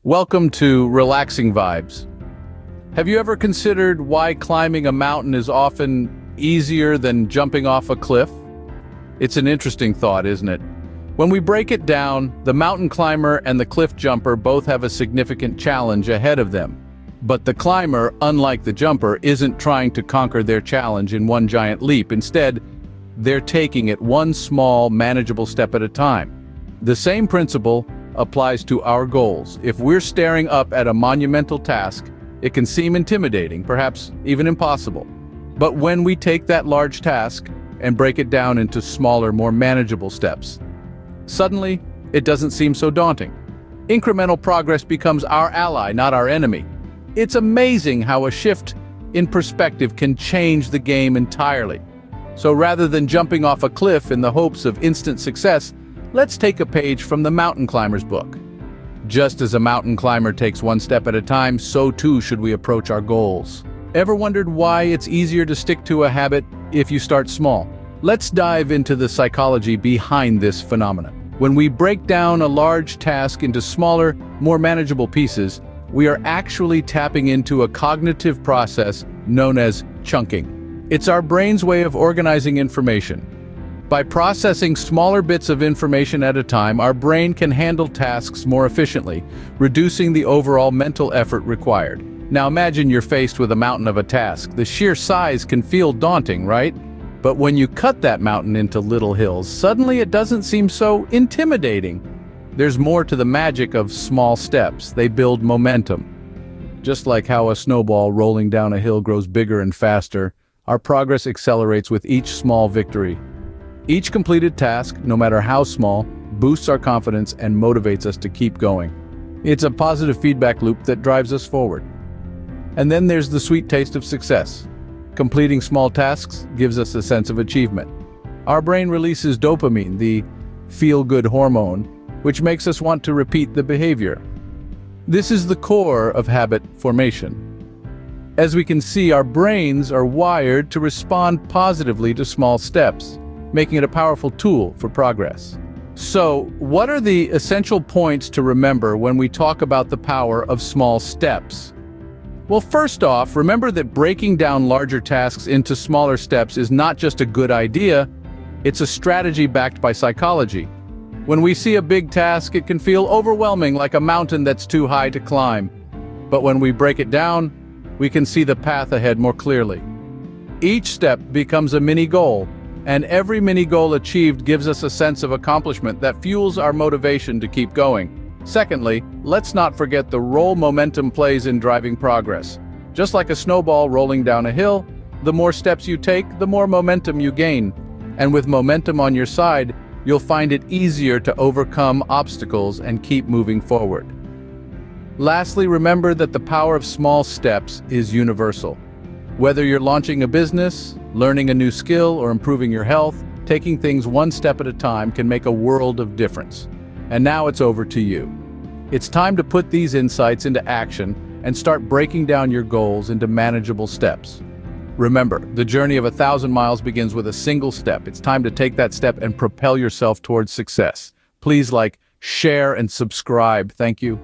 Welcome to Relaxing Vibes. Have you ever considered why climbing a mountain is often easier than jumping off a cliff? It's an interesting thought, isn't it? When we break it down, the mountain climber and the cliff jumper both have a significant challenge ahead of them. But the climber, unlike the jumper, isn't trying to conquer their challenge in one giant leap. Instead, they're taking it one small, manageable step at a time. The same principle applies to our goals. If we're staring up at a monumental task, it can seem intimidating, perhaps even impossible. But when we take that large task and break it down into smaller, more manageable steps, suddenly it doesn't seem so daunting. Incremental progress becomes our ally, not our enemy. It's amazing how a shift in perspective can change the game entirely. So rather than jumping off a cliff in the hopes of instant success, let's take a page from the mountain climber's book. Just as a mountain climber takes one step at a time, so too should we approach our goals. Ever wondered why it's easier to stick to a habit if you start small? Let's dive into the psychology behind this phenomenon. When we break down a large task into smaller, more manageable pieces, we are actually tapping into a cognitive process known as chunking. It's our brain's way of organizing information. By processing smaller bits of information at a time, our brain can handle tasks more efficiently, reducing the overall mental effort required. Now imagine you're faced with a mountain of a task. The sheer size can feel daunting, right? But when you cut that mountain into little hills, suddenly it doesn't seem so intimidating. There's more to the magic of small steps. They build momentum. Just like how a snowball rolling down a hill grows bigger and faster, our progress accelerates with each small victory. Each completed task, no matter how small, boosts our confidence and motivates us to keep going. It's a positive feedback loop that drives us forward. And then there's the sweet taste of success. Completing small tasks gives us a sense of achievement. Our brain releases dopamine, the feel-good hormone, which makes us want to repeat the behavior. This is the core of habit formation. As we can see, our brains are wired to respond positively to small steps, making it a powerful tool for progress. So, what are the essential points to remember when we talk about the power of small steps? Well, first off, remember that breaking down larger tasks into smaller steps is not just a good idea, it's a strategy backed by psychology. When we see a big task, it can feel overwhelming, like a mountain that's too high to climb. But when we break it down, we can see the path ahead more clearly. Each step becomes a mini goal, and every mini goal achieved gives us a sense of accomplishment that fuels our motivation to keep going. Secondly, let's not forget the role momentum plays in driving progress. Just like a snowball rolling down a hill, the more steps you take, the more momentum you gain. And with momentum on your side, you'll find it easier to overcome obstacles and keep moving forward. Lastly, remember that the power of small steps is universal. Whether you're launching a business, learning a new skill, or improving your health, taking things one step at a time can make a world of difference. And now it's over to you. It's time to put these insights into action and start breaking down your goals into manageable steps. Remember, the journey of 1,000 miles begins with a single step. It's time to take that step and propel yourself towards success. Please like, share, and subscribe. Thank you.